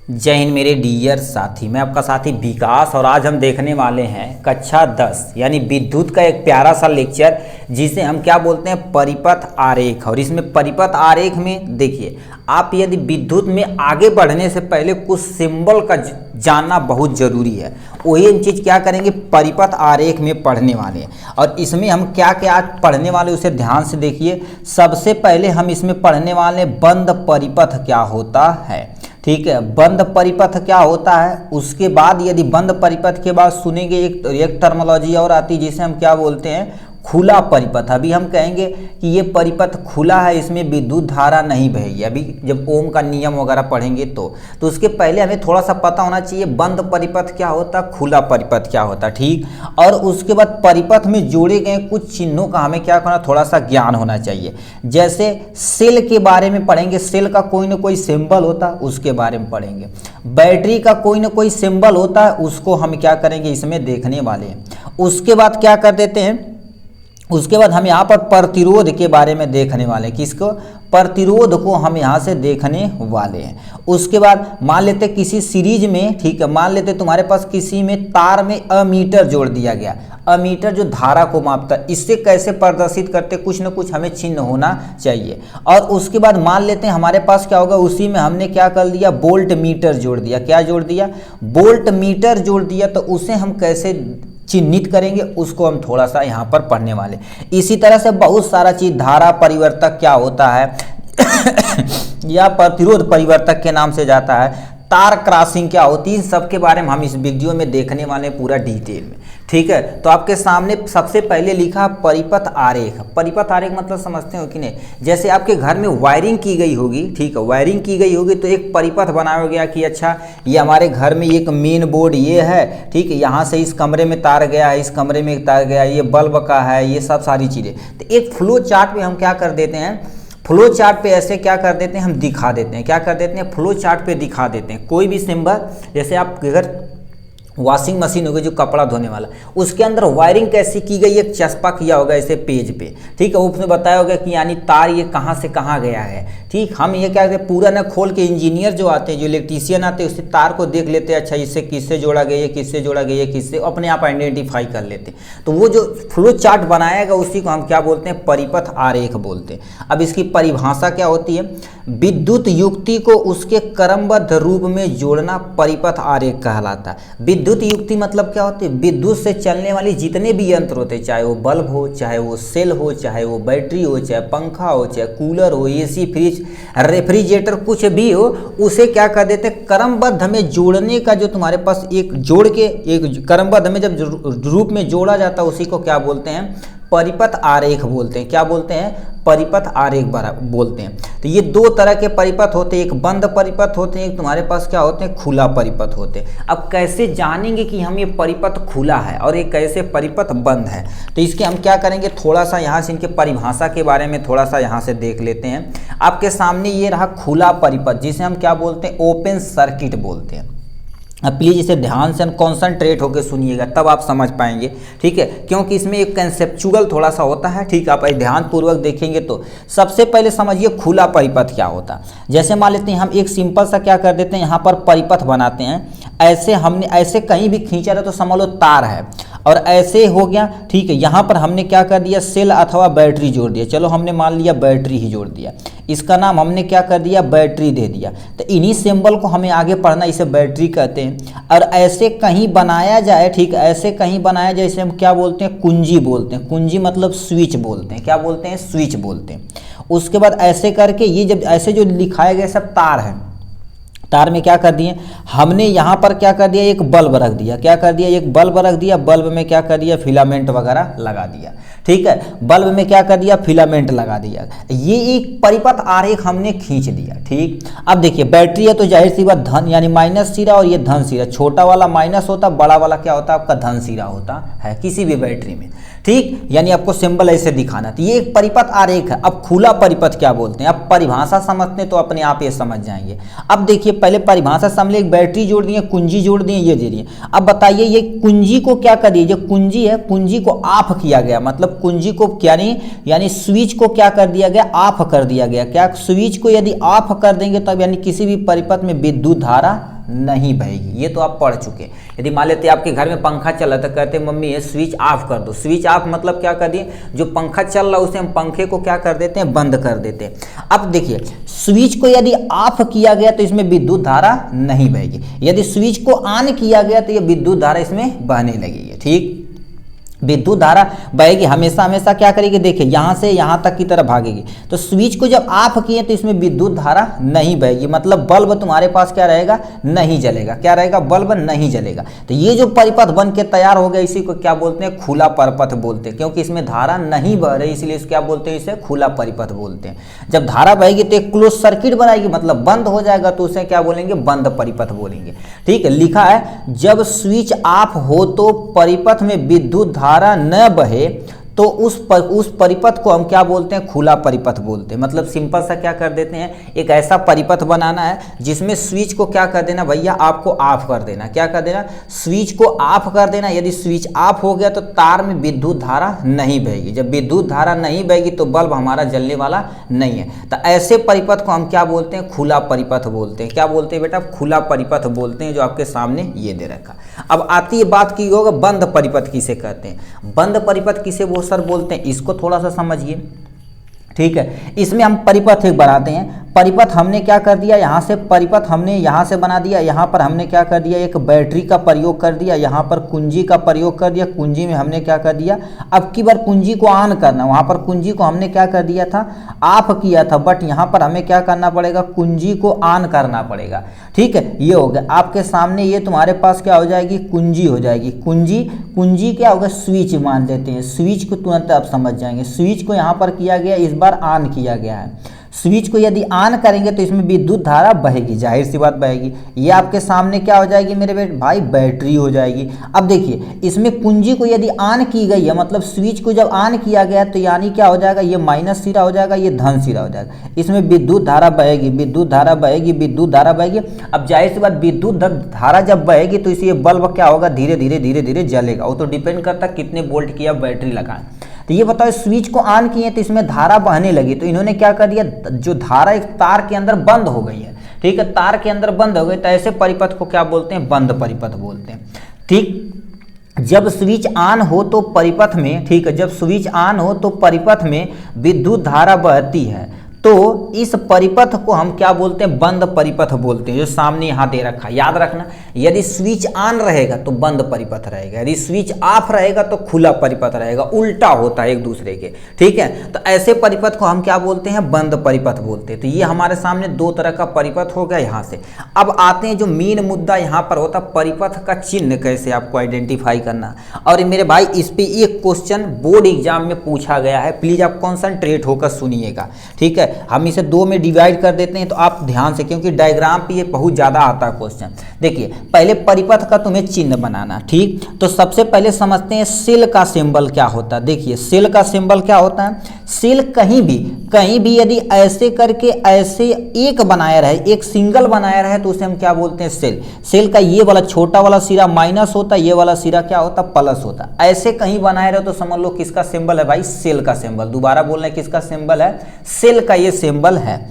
जय हिंद मेरे डियर साथी, मैं आपका साथी विकास और आज हम देखने वाले हैं कक्षा 10 यानी विद्युत का एक प्यारा सा लेक्चर जिसे हम क्या बोलते हैं परिपथ आरेख। और इसमें परिपथ आरेख में देखिए, आप यदि विद्युत में आगे बढ़ने से पहले कुछ सिंबल का जानना बहुत ज़रूरी है। वही चीज़ क्या करेंगे परिपथ आरेख में पढ़ने वाले हैं। और इसमें हम क्या क्या आज पढ़ने वाले उसे ध्यान से देखिए। सबसे पहले हम इसमें पढ़ने वाले बंद परिपथ क्या होता है, ठीक है, बंद परिपथ क्या होता है। उसके बाद यदि बंद परिपथ के बाद सुनेंगे एक टर्मिनोलॉजी और आती है जिसे हम क्या बोलते हैं खुला परिपथ। अभी हम कहेंगे कि ये परिपथ खुला है, इसमें विद्युत धारा नहीं बहेगी। अभी जब ओम का नियम वगैरह पढ़ेंगे तो उसके पहले हमें थोड़ा सा पता होना चाहिए बंद परिपथ क्या होता है, खुला परिपथ क्या होता है, ठीक। और उसके बाद परिपथ में जोड़े गए कुछ चिन्हों का हमें क्या करना, थोड़ा सा ज्ञान होना चाहिए। जैसे सेल के बारे में पढ़ेंगे, सेल का कोई ना कोई सिंबल होता है उसके बारे में पढ़ेंगे। बैटरी का कोई ना कोई सिंबल होता है उसको हम क्या करेंगे इसमें देखने वाले हैं। उसके बाद क्या कर देते हैं, उसके बाद हम यहाँ पर प्रतिरोध के बारे में देखने वाले हैं। किसको, प्रतिरोध को हम यहाँ से देखने वाले हैं। उसके बाद मान लेते किसी सीरीज में, ठीक है, मान लेते तुम्हारे पास किसी में तार में अमीटर जोड़ दिया गया। अमीटर जो धारा को मापता है, इससे कैसे प्रदर्शित करते, कुछ न कुछ हमें चिन्ह होना चाहिए। और उसके बाद मान लेते हैं हमारे पास क्या होगा, उसी में हमने क्या कर दिया वोल्ट मीटर जोड़ दिया। क्या जोड़ दिया, वोल्ट मीटर जोड़ दिया। तो उसे हम कैसे चिन्हित करेंगे उसको हम थोड़ा सा यहाँ पर पढ़ने वाले। इसी तरह से बहुत सारा चीज, धारा परिवर्तक क्या होता है या प्रतिरोध परिवर्तक के नाम से जाता है, तार क्रॉसिंग क्या होती है, सब के बारे में हम इस वीडियो में देखने वाले पूरा डिटेल में, ठीक है। तो आपके सामने सबसे पहले लिखा परिपथ आरेख। परिपथ आरेख मतलब समझते हो कि नहीं, जैसे आपके घर में वायरिंग की गई होगी, ठीक है, वायरिंग की गई होगी तो एक परिपथ बनाया गया कि अच्छा ये हमारे घर में एक मेन बोर्ड ये है, ठीक है, यहाँ से इस कमरे में तार गया है, इस कमरे में तार गया, ये बल्ब का है, ये सब सारी चीज़ें। तो एक फ्लो चार्ट में हम क्या कर देते हैं, फ्लो चार्ट पे ऐसे क्या कर देते हैं हम दिखा देते हैं, क्या कर देते हैं फ्लो चार्ट पे दिखा देते हैं। कोई भी सिंबल, जैसे आप अगर वॉशिंग मशीन होगी जो कपड़ा धोने वाला, उसके अंदर वायरिंग कैसी की गई, एक चस्पा किया होगा ऐसे पेज पे, ठीक है, उसमें बताया होगा कि यानी तार ये कहाँ से कहाँ गया है, ठीक। हम ये क्या करते हैं पूरा ना खोल के, इंजीनियर जो आते हैं, जो इलेक्ट्रीशियन आते हैं, उससे तार को देख लेते हैं, अच्छा इससे किससे जोड़ा गया है, किससे जोड़ा गया है, किससे, अपने आप आइडेंटिफाई कर लेते हैं। तो वो जो फ्लो चार्ट बनाएगा उसी को हम क्या बोलते हैं परिपथ आरेख बोलते हैं। अब इसकी परिभाषा क्या होती है, विद्युत युक्ति को उसके क्रमबद्ध रूप में जोड़ना परिपथ आरेख कहलाता है। विद्युत युक्ति मतलब क्या होती है, विद्युत से चलने वाली जितने भी यंत्र होते हैं, चाहे वो बल्ब हो, चाहे वो सेल हो, चाहे वो बैटरी हो, चाहे पंखा हो, चाहे कूलर हो, एसी, फ्रिज, रेफ्रिजरेटर, कुछ भी हो, उसे क्या कर देते हैं क्रमबद्ध में जोड़ने का, जो तुम्हारे पास एक जोड़ के एक क्रमबद्ध में जब रूप में जोड़ा जाता है उसी को क्या बोलते हैं परिपथ आरेख बोलते हैं। क्या बोलते हैं परिपथ आरेख बोलते हैं। तो ये दो तरह के परिपथ होते हैं, एक बंद परिपथ होते हैं, एक तुम्हारे पास क्या होते हैं खुला परिपथ होते हैं। अब कैसे जानेंगे कि हम ये परिपथ खुला है और ये कैसे परिपथ बंद है, तो इसके हम क्या करेंगे थोड़ा सा यहाँ से इनके परिभाषा के बारे में थोड़ा सा यहाँ से देख लेते हैं। आपके सामने ये रहा खुला परिपथ, जिसे हम क्या बोलते हैं ओपन सर्किट बोलते हैं। अब प्लीज़ इसे ध्यान से कॉन्सेंट्रेट होकर सुनिएगा तब आप समझ पाएंगे, ठीक है, क्योंकि इसमें एक कंसेप्चुअल थोड़ा सा होता है, ठीक। आप ध्यानपूर्वक देखेंगे तो सबसे पहले समझिए खुला परिपथ क्या होता है। जैसे मान लेते हैं हम एक सिंपल सा क्या कर देते हैं यहाँ पर परिपथ बनाते हैं, ऐसे हमने ऐसे कहीं भी खींचा रहा तो समझ लो तार है, और ऐसे हो गया, ठीक है। यहाँ पर हमने क्या कर दिया सेल अथवा बैटरी जोड़ दिया, चलो हमने मान लिया बैटरी ही जोड़ दिया, इसका नाम हमने क्या कर दिया बैटरी दे दिया। तो इन्हीं सिंबल को हमें आगे पढ़ना, इसे बैटरी कहते हैं। और ऐसे कहीं बनाया जाए, ठीक, ऐसे कहीं बनाया जाए इसे हम क्या बोलते हैं कुंजी बोलते हैं। कुंजी मतलब स्विच बोलते हैं, क्या बोलते हैं स्विच बोलते हैं। उसके बाद ऐसे करके ये जब ऐसे जो लिखाया गया सब तार है, तार में क्या कर दिए हमने यहाँ पर क्या कर दिया एक बल्ब रख दिया, क्या कर दिया एक बल्ब रख दिया, बल्ब में क्या कर दिया फिलामेंट वगैरह लगा दिया, ठीक है, बल्ब में क्या कर दिया फिलामेंट लगा दिया। ये एक परिपथ आरेख हमने खींच दिया, ठीक। अब देखिए बैटरी है तो जाहिर सी बात धन यानी माइनस सिरा और ये धन सिरा, छोटा वाला माइनस होता, बड़ा वाला क्या होता आपका धन सिरा होता है किसी भी बैटरी में, ठीक। यानी आपको सिंबल ऐसे दिखाना, तो ये एक परिपथ आरेख है। अब खुला परिपथ क्या बोलते हैं, अब परिभाषा समझते हैं तो अपने आप ये समझ जाएंगे। अब देखिए पहले परिभाषा समझ ले, बैटरी जोड़ दिए, कुंजी जोड़ दिए, ये दे दिए। अब बताइए ये कुंजी को क्या कर दिए, जो कुंजी है कुंजी को ऑफ किया गया, मतलब कुंजी को क्या नहीं यानी स्विच को क्या कर दिया गया ऑफ कर दिया गया। क्या स्विच को यदि ऑफ कर देंगे तब यानी किसी भी परिपथ में विद्युत धारा नहीं बहेगी, ये तो आप पढ़ चुके हैं। यदि मान लेते आपके घर में पंखा चल रहा था, कहते मम्मी ये स्विच ऑफ कर दो, स्विच ऑफ मतलब क्या कर दिए, जो पंखा चल रहा है उसे हम पंखे को क्या कर देते हैं, बंद कर देते हैं। अब देखिए स्विच को यदि ऑफ किया गया तो इसमें विद्युत धारा नहीं बहेगी, यदि स्विच को ऑन किया गया तो ये विद्युत धारा इसमें बहने लगेगी। ठीक, विद्युत धारा बहेगी हमेशा हमेशा क्या करेगी, देखिए यहाँ से यहाँ तक की तरफ भागेगी। तो स्विच को जब ऑफ किए तो इसमें विद्युत धारा नहीं बहेगी, मतलब बल्ब तुम्हारे पास क्या रहेगा, नहीं जलेगा। क्या रहेगा, बल्ब नहीं जलेगा। तो ये जो परिपथ बन के तैयार हो गया इसी को क्या बोलते हैं, खुला परिपथ बोलते हैं, क्योंकि इसमें धारा नहीं बह रही इसलिए क्या बोलते हैं, इसे खुला परिपथ बोलते हैं। जब धारा बहेगी तो एक क्लोज सर्किट बनाएगी, मतलब बंद हो जाएगा, तो उसे क्या बोलेंगे, बंद परिपथ बोलेंगे। ठीक है, लिखा है जब स्विच ऑफ हो तो परिपथ में विद्युत धारा न बहे तो उस परिपथ को हम क्या बोलते हैं, खुला परिपथ बोलते हैं। मतलब सिंपल सा क्या कर देते हैं, एक ऐसा परिपथ बनाना है जिसमें स्विच को क्या कर देना भैया, आपको ऑफ कर देना। क्या कर देना, स्विच को ऑफ कर देना। यदि स्विच ऑफ हो गया तो तार में विद्युत धारा नहीं बहेगी, जब विद्युत धारा नहीं बहेगी तो बल्ब हमारा जलने वाला नहीं है। तो ऐसे परिपथ को हम क्या बोलते हैं, खुला परिपथ बोलते हैं। क्या बोलते हैं बेटा, खुला परिपथ बोलते हैं, जो आपके सामने ये दे रखा। अब आती है बात की होगा बंद परिपथ किसे कहते हैं, बंद परिपथ किसे सर बोलते हैं, इसको थोड़ा सा समझिए। ठीक है, इसमें हम परिपथ एक बनाते हैं। परिपथ हमने क्या कर दिया, यहाँ से परिपथ हमने यहाँ से बना दिया, यहाँ पर हमने क्या कर दिया, एक बैटरी का प्रयोग कर दिया, यहाँ पर कुंजी का प्रयोग कर दिया, कुंजी में हमने क्या कर दिया, अब की बार कुंजी को ऑन करना, वहाँ पर कुंजी को हमने क्या कर दिया था, ऑफ किया था, बट यहाँ पर हमें क्या करना पड़ेगा, कुंजी को ऑन करना पड़ेगा। ठीक है, ये हो गया आपके सामने, ये तुम्हारे पास क्या हो जाएगी, कुंजी हो जाएगी। कुंजी, कुंजी क्या होगा, स्विच मान लेते हैं, स्विच को तुरंत आप समझ जाएंगे। स्विच को यहाँ पर किया गया, इस बार ऑन किया गया है। स्विच को यदि ऑन करेंगे तो इसमें विद्युत धारा बहेगी, जाहिर सी बात बहेगी। ये आपके सामने क्या हो जाएगी मेरे भाई, बैटरी हो जाएगी। अब देखिए इसमें कुंजी को यदि ऑन की गई है, मतलब स्विच को जब ऑन किया गया तो यानी क्या हो जाएगा, ये माइनस सिरा हो जाएगा, ये धन सिरा हो जाएगा। इसमें विद्युत धारा बहेगी, विद्युत धारा बहेगी, विद्युत धारा बहेगी। अब जाहिर सी बात विद्युत धारा जब बहेगी तो इसे बल्ब क्या होगा, धीरे धीरे धीरे धीरे जलेगा। वो तो डिपेंड करता कितने वोल्ट की आप बैटरी लगाएं। तो ये बताओ स्विच को ऑन किए तो इसमें धारा बहने लगी, तो इन्होंने क्या कर दिया, जो धारा एक तार के अंदर बंद हो गई है। ठीक है, तार के अंदर बंद हो गई, तो ऐसे परिपथ को क्या बोलते हैं, बंद परिपथ बोलते हैं। ठीक, जब स्विच ऑन हो तो परिपथ में, ठीक है, जब स्विच ऑन हो तो परिपथ में विद्युत धारा बहती है, तो इस परिपथ को हम क्या बोलते हैं, बंद परिपथ बोलते हैं, जो सामने यहाँ दे रखा। याद रखना, यदि स्विच ऑन रहेगा तो बंद परिपथ रहेगा, यदि स्विच ऑफ रहेगा तो खुला परिपथ रहेगा, उल्टा होता है एक दूसरे के। ठीक है, तो ऐसे परिपथ को हम क्या बोलते हैं, बंद परिपथ बोलते हैं। तो ये हमारे सामने दो तरह का परिपथ हो गया यहाँ से। अब आते हैं जो मेन मुद्दा यहाँ पर होता, परिपथ का चिन्ह कैसे आपको आइडेंटिफाई करना। और मेरे भाई इस पे एक क्वेश्चन बोर्ड एग्जाम में पूछा गया है, प्लीज आप कॉन्सेंट्रेट होकर सुनिएगा। ठीक है, हम इसे दो में डिवाइड कर देते हैं, तो आप ध्यान से, क्योंकि डायग्राम पे ये बहुत ज़्यादा आता है क्वेश्चन। देखिए पहले परिपथ का तुम्हें चिन्ह बनाना। ठीक, तो सबसे पहले समझते हैं सेल का सिंबल क्या होता है। देखिए सेल का सिंबल क्या होता है, सेल कहीं भी यदि ऐसे करके ऐसे एक बनाया रहे, एक सिंगल बनाया रहे, तो उसे हम क्या बोलते हैं, सेल। सेल का ये वाला छोटा वाला सिरा माइनस होता है, ये वाला सिरा क्या होता है, प्लस होता है। ऐसे कहीं बनाए रहे तो समझ लो किसका सिंबल है भाई, सेल का सिंबल। दोबारा बोल रहे हैं किसका सिंबल है, सेल का ये सिंबल है।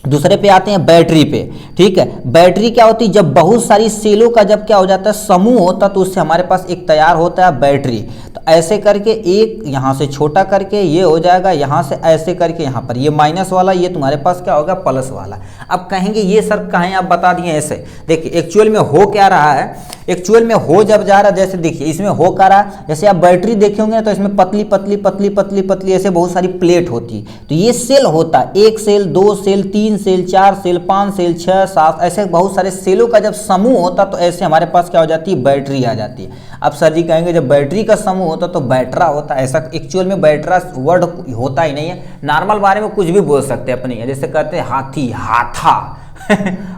दूसरे पे आते हैं बैटरी पे। ठीक है, बैटरी क्या होती है, जब बहुत सारी सेलों का जब क्या हो जाता है, समूह होता, तो उससे हमारे पास एक तैयार होता है बैटरी। तो ऐसे करके एक यहाँ से छोटा करके ये हो जाएगा, यहाँ से ऐसे करके यहाँ पर ये माइनस वाला, ये तुम्हारे पास क्या होगा, प्लस वाला। अब कहेंगे ये सर कहें आप बता दिए ऐसे। देखिए एक्चुअल में हो क्या रहा है, एक्चुअल में हो जब जा रहा है, जैसे देखिए इसमें हो क्या रहा है, जैसे आप बैटरी देखे होंगे तो इसमें पतली पतली पतली पतली पतली ऐसे बहुत सारी प्लेट होती है। तो ये सेल होता है, एक सेल, दो सेल, तीन सेल, चार सेल, पाँच सेल, छः, सात, ऐसे बहुत सारे सेलों का जब समूह होता तो ऐसे हमारे पास क्या हो जाती है, बैटरी आ जाती है। अब सर जी कहेंगे जब बैटरी का समूह होता तो बैटरा होता, ऐसा एक्चुअल में बैटरा वर्ड होता ही नहीं है। नॉर्मल बारे में कुछ भी बोल सकते हैं अपने, जैसे कहते हैं हाथी, हाथा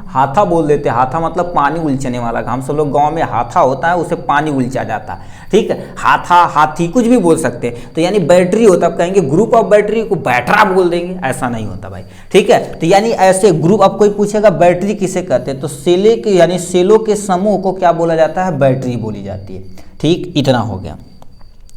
हाथा बोल देते हैं, हाथा मतलब पानी उलझने वाला। हम सब लोग गांव में हाथा होता है, उसे पानी उलझा जाता है। ठीक है, हाथा, हाथी कुछ भी बोल सकते हैं। तो यानी बैटरी होता, अब कहेंगे ग्रुप ऑफ बैटरी को बैटरा बोल देंगे, ऐसा नहीं होता भाई। ठीक है, तो यानी ऐसे ग्रुप, अब कोई पूछेगा बैटरी किसे कहते हैं, तो सेले के यानी सेलों के समूह को क्या बोला जाता है, बैटरी बोली जाती है। ठीक, इतना हो गया।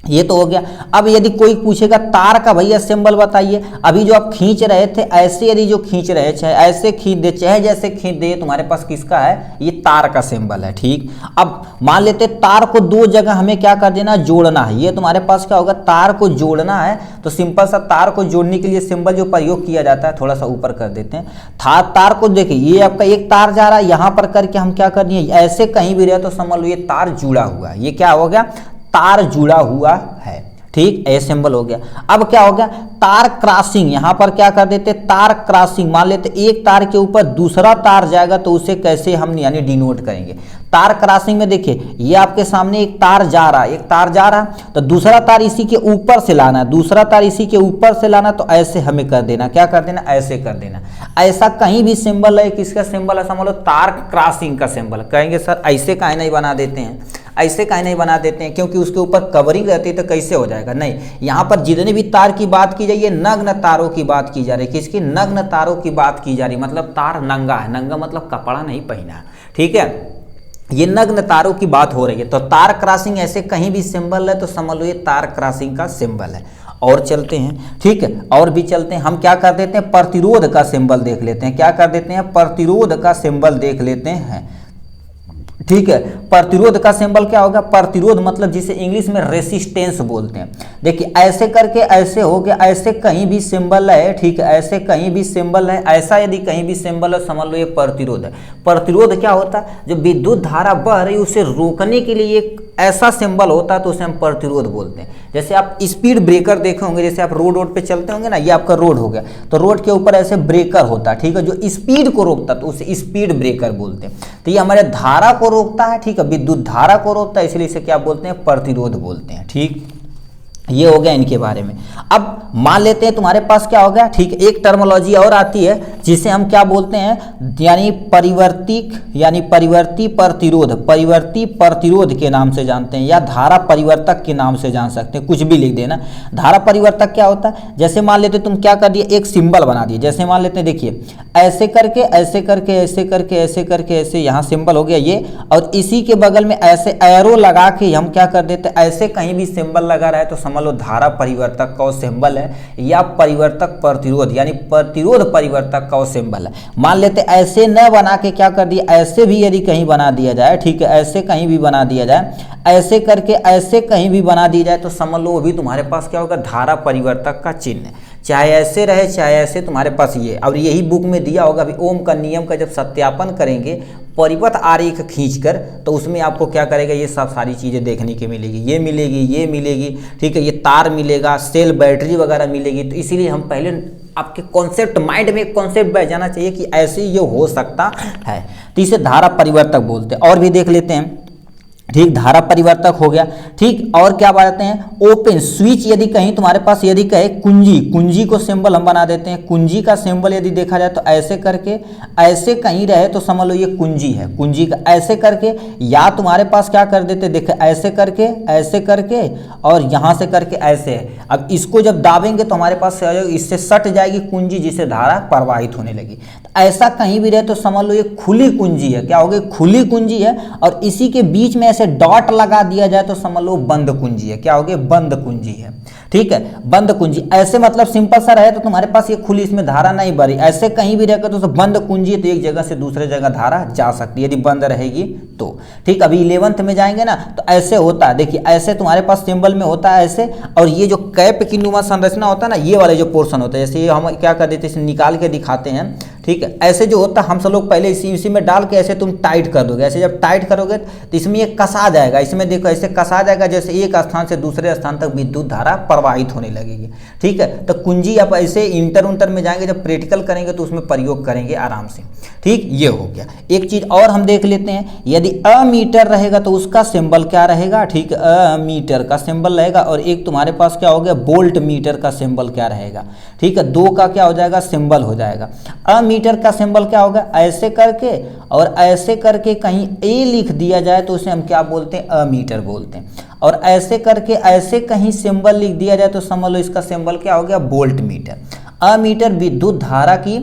ये तो हो गया। अब यदि कोई पूछेगा तार का भैया सिंबल बताइए, अभी जो आप खींच रहे थे ऐसे, यदि जो खींच रहे चाहे ऐसे खींच दे चाहे जैसे खींच दे, तुम्हारे पास किसका है, ये तार का सिंबल है। ठीक, अब मान लेते तार को दो जगह हमें क्या कर देना, जोड़ना है। ये तुम्हारे पास क्या होगा, तार को जोड़ना है, तो सिंपल सा तार को जोड़ने के लिए सिंबल जो प्रयोग किया जाता है, थोड़ा सा ऊपर कर देते हैं। तार को देखिए, ये आपका एक तार जा रहा है, यहाँ पर करके हम क्या कर दिए, ऐसे कहीं भी रहे तो समझ लो ये तार जुड़ा हुआ है। ये क्या हो गया, तार जुड़ा हुआ है। ठीक, ए सिंबल हो गया। अब क्या हो गया, तार क्रॉसिंग, यहां पर क्या कर देते, तार क्रॉसिंग, मान लेते एक तार के ऊपर दूसरा तार जाएगा तो उसे कैसे हम यानी डिनोट करेंगे। तार क्रॉसिंग में देखिए, ये आपके सामने एक तार जा रहा है, एक तार जा रहा है, तो दूसरा तार इसी के ऊपर से लाना है, दूसरा तार इसी के ऊपर से लाना, तो ऐसे हमें कर देना, क्या कर देना, ऐसे कर देना। ऐसा कहीं भी सिंबल है, किसका सिंबल है, समझ लो तार क्रॉसिंग का सिंबल। कहेंगे सर ऐसे काहे नहीं बना देते हैं, ऐसे काहे नहीं बना देते हैं, क्योंकि उसके ऊपर कवरिंग रहती है तो कैसे हो जाएगा। नहीं, यहाँ पर जितने भी तार की बात की जाए, ये नग्न तारों की बात की जा रही है। किसकी, नग्न तारों की बात की जा रही, मतलब तार नंगा है, नंगा मतलब कपड़ा नहीं पहना है। ठीक है, ये नग्न तारों की बात हो रही है, तो तार क्रॉसिंग ऐसे कहीं भी सिंबल है तो समझ लो ये तार क्रॉसिंग का सिंबल है। और चलते हैं, ठीक है, और भी चलते हैं, हम क्या कर देते हैं, प्रतिरोध का सिंबल देख लेते हैं। क्या कर देते हैं, प्रतिरोध का सिंबल देख लेते हैं। ठीक है, प्रतिरोध का सिंबल क्या होगा, प्रतिरोध मतलब जिसे इंग्लिश में रेसिस्टेंस बोलते हैं। देखिए ऐसे करके ऐसे हो गया, ऐसे कहीं भी सिंबल है, ठीक है, ऐसे कहीं भी सिंबल है, ऐसा यदि कहीं भी सिंबल है समझ लो ये प्रतिरोध है। प्रतिरोध क्या होता है, जो विद्युत धारा बह रही है उसे रोकने के लिए एक ऐसा सिंबल होता है तो उसे हम प्रतिरोध बोलते हैं। जैसे आप स्पीड ब्रेकर देखे होंगे, जैसे आप रोड पे चलते होंगे ना, ये आपका रोड हो गया, तो रोड के ऊपर ऐसे ब्रेकर होता है, ठीक है, जो स्पीड को रोकता है तो उसे स्पीड ब्रेकर बोलते हैं। तो ये हमारे धारा को रोकता है, ठीक है, विद्युत धारा को रोकता है, इसलिए इसे क्या बोलते हैं, प्रतिरोध बोलते हैं। ठीक, ये हो गया इनके बारे में। अब मान लेते हैं तुम्हारे पास क्या हो गया, ठीक, एक टर्मोलॉजी और आती है जिसे हम क्या बोलते हैं, यानी परिवर्ती प्रतिरोध, परिवर्ती प्रतिरोध के नाम से जानते हैं, या धारा परिवर्तक के नाम से जान सकते हैं, कुछ भी लिख देना। धारा परिवर्तक क्या होता है, जैसे मान लेते तुम क्या कर दिए, एक सिंबल बना दिए। जैसे मान लेते हैं, देखिए ऐसे करके ऐसे करके ऐसे करके ऐसे करके ऐसे, यहाँ सिंबल हो गया ये, और इसी के बगल में ऐसे एरो लगा के हम क्या कर देते, ऐसे कहीं भी सिंबल लगा रहा है तो समझ लो धारा परिवर्तक का सिंबल है, या परिवर्तक प्रतिरोध यानी प्रतिरोध परिवर्तक का सिंबल है। मान लेते ऐसे न बना के क्या कर दिया, ऐसे भी यदि कहीं बना दिया जाए, ठीक है, ऐसे कहीं भी बना दिया जाए, ऐसे करके ऐसे कहीं भी बना दी जाए तो समझ लो अभी तुम्हारे पास क्या होगा, धारा परिवर्तक का चिन्ह, चाहे ऐसे रहे चाहे ऐसे तुम्हारे पास ये। और यही बुक में दिया होगा, अभी ओम का नियम का जब सत्यापन करेंगे परिपथ आरेख खींचकर, तो उसमें आपको क्या करेगा, ये सब सारी चीज़ें देखने की मिलेगी, ये मिलेगी, ये मिलेगी, ठीक है, ये तार मिलेगा, सेल बैटरी वगैरह मिलेगी। तो इसीलिए हम पहले आपके कॉन्सेप्ट माइंड में एक कॉन्सेप्ट बैठ जाना चाहिए कि ऐसे ये हो सकता है, तो इसे धारा परिवर्तक बोलते हैं। और भी देख लेते हैं, ठीक, धारा परिवर्तक हो गया। ठीक, और क्या बताते हैं, ओपन स्विच, यदि कहीं तुम्हारे पास यदि कहे कुंजी, कुंजी को सिंबल हम बना देते हैं। कुंजी का सिंबल यदि देखा जाए तो ऐसे करके ऐसे कहीं रहे तो समझ लो ये कुंजी है, कुंजी का ऐसे करके, या तुम्हारे पास क्या कर देते, देखे ऐसे करके और यहाँ से करके ऐसे है। अब इसको जब दाबेंगे तो हमारे पास इससे सट जाएगी कुंजी, जिससे धारा प्रवाहित होने लगी। तो ऐसा कहीं भी रहे तो समझ लो ये खुली कुंजी है, क्या होगी, खुली कुंजी है, और इसी के बीच में ऐसे डॉट लगा दिया जाए तो समझ लो बंद कुंजी है, क्या होगी, बंद कुंजी है। ठीक है, बंद कुंजी, ऐसे मतलब सिंपल सा रहे तो तुम्हारे पास ये खुली, इसमें धारा नहीं भरी, ऐसे कहीं भी रहेगा तो बंद कुंजी है, तो एक जगह से दूसरे जगह धारा जा सकती है यदि बंद रहेगी तो। ठीक, अभी 11th में जाएंगे ना तो ऐसे होता है, देखिए ऐसे तुम्हारे पास सिंबल में होता है ऐसे, और ये जो कैप की नुमा संरचना होता है ना, ये वाले जो पोर्शन होता है, जैसे ये हम क्या कर देते हैं, इसे निकाल के दिखाते हैं। ठीक है, ऐसे जो होता है हम सब लोग पहले इसी में डाल के ऐसे तुम टाइट कर दोगे, ऐसे जब टाइट करोगे तो इसमें ये कसा जाएगा, इसमें देखो ऐसे कसा जाएगा, जैसे एक स्थान से दूसरे स्थान तक विद्युत धारा प्रवाहित होने लगेगी। ठीक है, तो कुंजी आप ऐसे इंटर में जाएंगे, जब प्रैक्टिकल करेंगे तो उसमें प्रयोग करेंगे आराम से। ठीक, ये हो गया। एक चीज और हम देख लेते हैं, यदि अमीटर रहेगा तो उसका सिंबल क्या रहेगा, ठीक, अमीटर का सिंबल रहेगा, और एक तुम्हारे पास क्या हो गया, वोल्ट मीटर का सिंबल क्या रहेगा। ठीक है, दो का क्या हो जाएगा, सिंबल हो जाएगा। अमीटर का सिंबल क्या होगा, ऐसे करके और ऐसे करके कहीं ए लिख दिया जाए तो उसे हम क्या बोलते हैं, अमीटर बोलते हैं, और ऐसे करके ऐसे कहीं सिंबल लिख दिया जाए तो समझ लो इसका सिंबल क्या हो गया, वोल्ट मीटर। अमीटर विद्युत धारा की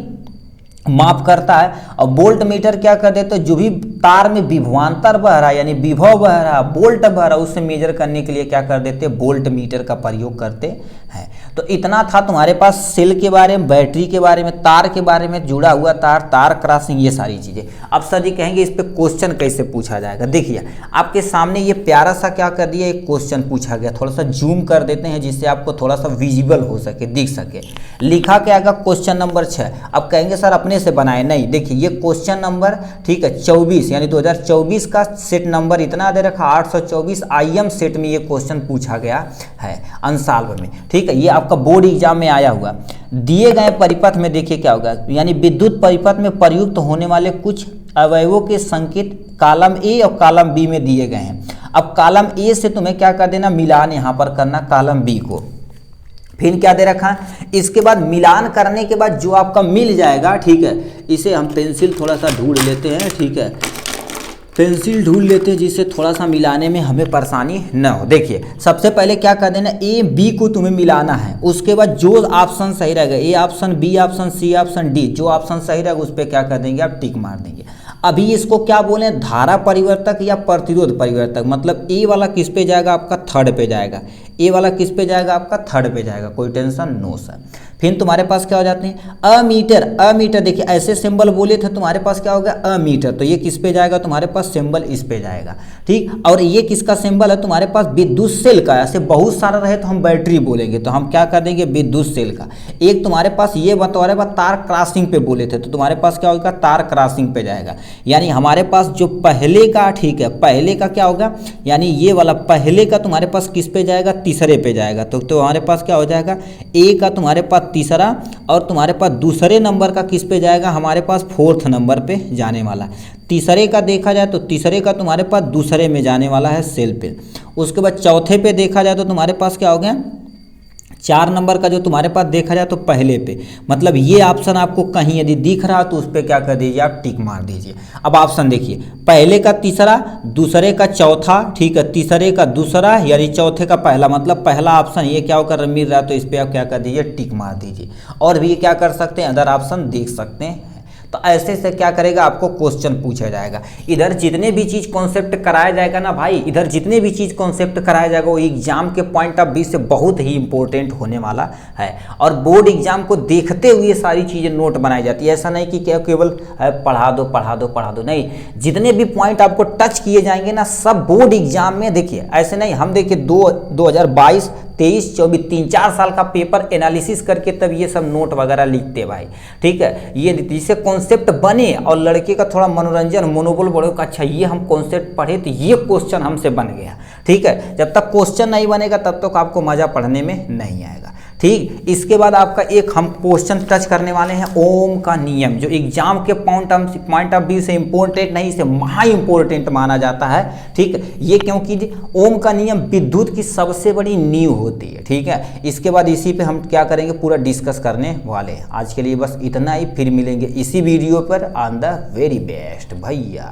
माप करता है, और वोल्ट मीटर क्या कर देते हैं, जो भी तार में विभवांतर बह रहा है यानी विभव बह रहा, वोल्ट बह रहा, उससे मेजर करने के लिए क्या कर देते हैं, वोल्ट मीटर का प्रयोग करते हैं। तो इतना था तुम्हारे पास सेल के बारे में, बैटरी के बारे में, तार के बारे में, जुड़ा हुआ तार, तार क्रॉसिंग, ये सारी चीज़ें। अब सर जी कहेंगे इस पे क्वेश्चन कैसे पूछा जाएगा। देखिए आपके सामने ये प्यारा सा क्या कर दिया, एक क्वेश्चन पूछा गया। थोड़ा सा जूम कर देते हैं जिससे आपको थोड़ा सा विजिबल हो सके, दिख सके। लिखा क्या आएगा, क्वेश्चन नंबर 6। अब कहेंगे सर अपने से बनाए, नहीं, देखिए ये क्वेश्चन नंबर, ठीक है, 24 यानी 2024 का सेट नंबर इतना दे रखा 824 IM सेट में ये क्वेश्चन पूछा गया है अंशाल्व में, ठीक है। ये आपका बोर्ड एग्जाम में आया हुआ। दिए गए परिपथ में देखिए क्या होगा, यानी विद्युत परिपथ में प्रयुक्त होने वाले कुछ अवयवों के संकेत कॉलम ए और कॉलम बी में दिए गए हैं। अब कॉलम ए से तुम्हें क्या कर देना, मिलान यहाँ पर करना कॉलम बी को। फिर क्या दे रखा है, इसके बाद मिलान करने के बाद जो आपका मिल जाएगा, ठीक है, इसे हम पेंसिल थोड़ा सा ढूंढ लेते हैं, ठीक है, पेंसिल ढूंढ लेते हैं जिससे थोड़ा सा मिलाने में हमें परेशानी न हो। देखिए सबसे पहले क्या कर देना, ए बी को तुम्हें मिलाना है। उसके बाद जो ऑप्शन सही रहेगा, A option, B option, C option, D, जो ऑप्शन सही रहेगा उस पर क्या कर देंगे आप, टिक मार देंगे। अभी इसको क्या बोले, धारा परिवर्तक या प्रतिरोध परिवर्तक। मतलब ए वाला किस पे जाएगा, आपका थर्ड पे जाएगा। ए वाला किस पे जाएगा, आपका थर्ड पे जाएगा, कोई टेंशन नो सर। फिर तुम्हारे पास क्या हो जाते हैं, अमीटर। अमीटर देखिए ऐसे सिंबल बोले थे, तुम्हारे पास क्या होगा, अमीटर, तो ये किस पे जाएगा, तुम्हारे पास सिंबल इस पे जाएगा, ठीक। और ये किसका सिंबल है, तुम्हारे पास विद्युत सेल का। ऐसे बहुत सारा रहे तो हम बैटरी बोलेंगे, तो हम क्या कर देंगे, विद्युत सेल का। एक तुम्हारे पास ये तुम्हारे पास तार क्रॉसिंग पे बोले थे, तो तुम्हारे पास क्या होगा, तार क्रॉसिंग पे जाएगा। यानी हमारे पास जो पहले का, ठीक है, पहले का क्या होगा, यानी ये वाला पहले का तुम्हारे पास किस पे जाएगा, तीसरे पे जाएगा। तो तुम्हारे पास क्या हो जाएगा, ए का तुम्हारे पास तीसरा, और तुम्हारे पास दूसरे नंबर का किस पे जाएगा, हमारे पास फोर्थ नंबर पे जाने वाला। तीसरे का देखा जाए तो तीसरे का तुम्हारे पास दूसरे में जाने वाला है, सेल पे। उसके बाद चौथे पे देखा जाए तो तुम्हारे पास क्या हो गया, 4 नंबर का जो तुम्हारे पास देखा जाए तो पहले पे। मतलब ये ऑप्शन आपको कहीं यदि दिख रहा तो उस पर क्या कर दीजिए, आप टिक मार दीजिए। अब ऑप्शन देखिए, पहले का तीसरा, दूसरे का चौथा, ठीक है, तीसरे का दूसरा, यानी चौथे का पहला, मतलब पहला ऑप्शन ये क्या होकर मिल रहा है, तो इस पर आप क्या कर दीजिए, टिक मार दीजिए। और भी क्या कर सकते हैं, अदर ऑप्शन देख सकते हैं। तो ऐसे से क्या करेगा, आपको क्वेश्चन पूछा जाएगा। इधर जितने भी चीज़ कॉन्सेप्ट कराया जाएगा ना भाई, इधर जितने भी चीज़ कॉन्सेप्ट कराया जाएगा वो एग्जाम के पॉइंट ऑफ व्यू से बहुत ही इंपॉर्टेंट होने वाला है। और बोर्ड एग्जाम को देखते हुए सारी चीज़ें नोट बनाई जाती है। ऐसा नहीं कि क्या केवल पढ़ा दो पढ़ा दो पढ़ा दो, नहीं, जितने भी पॉइंट आपको टच किए जाएंगे ना, सब बोर्ड एग्जाम में। देखिए ऐसे नहीं, हम देखिए 2022, 23, 24, 3-4 साल का पेपर एनालिसिस करके तब ये सब नोट वगैरह लिखते भाई, ठीक है। ये जिससे कॉन्सेप्ट बने और लड़के का थोड़ा मनोरंजन, मनोबल बढ़े, अच्छा ये हम कॉन्सेप्ट पढ़े तो ये क्वेश्चन हमसे बन गया, ठीक है। जब तक क्वेश्चन नहीं बनेगा तब तक आपको मजा पढ़ने में नहीं आएगा, ठीक। इसके बाद आपका एक हम क्वेश्चन टच करने वाले हैं, ओम का नियम, जो एग्जाम के पॉइंट ऑफ व्यू से इंपॉर्टेंट नहीं, इसे महा इंपॉर्टेंट माना जाता है, ठीक। ये क्योंकि ओम का नियम विद्युत की सबसे बड़ी नींव होती है, ठीक है। इसके बाद इसी पे हम क्या करेंगे, पूरा डिस्कस करने वाले हैं। आज के लिए बस इतना ही, फिर मिलेंगे इसी वीडियो पर। ऑन द वेरी बेस्ट भैया।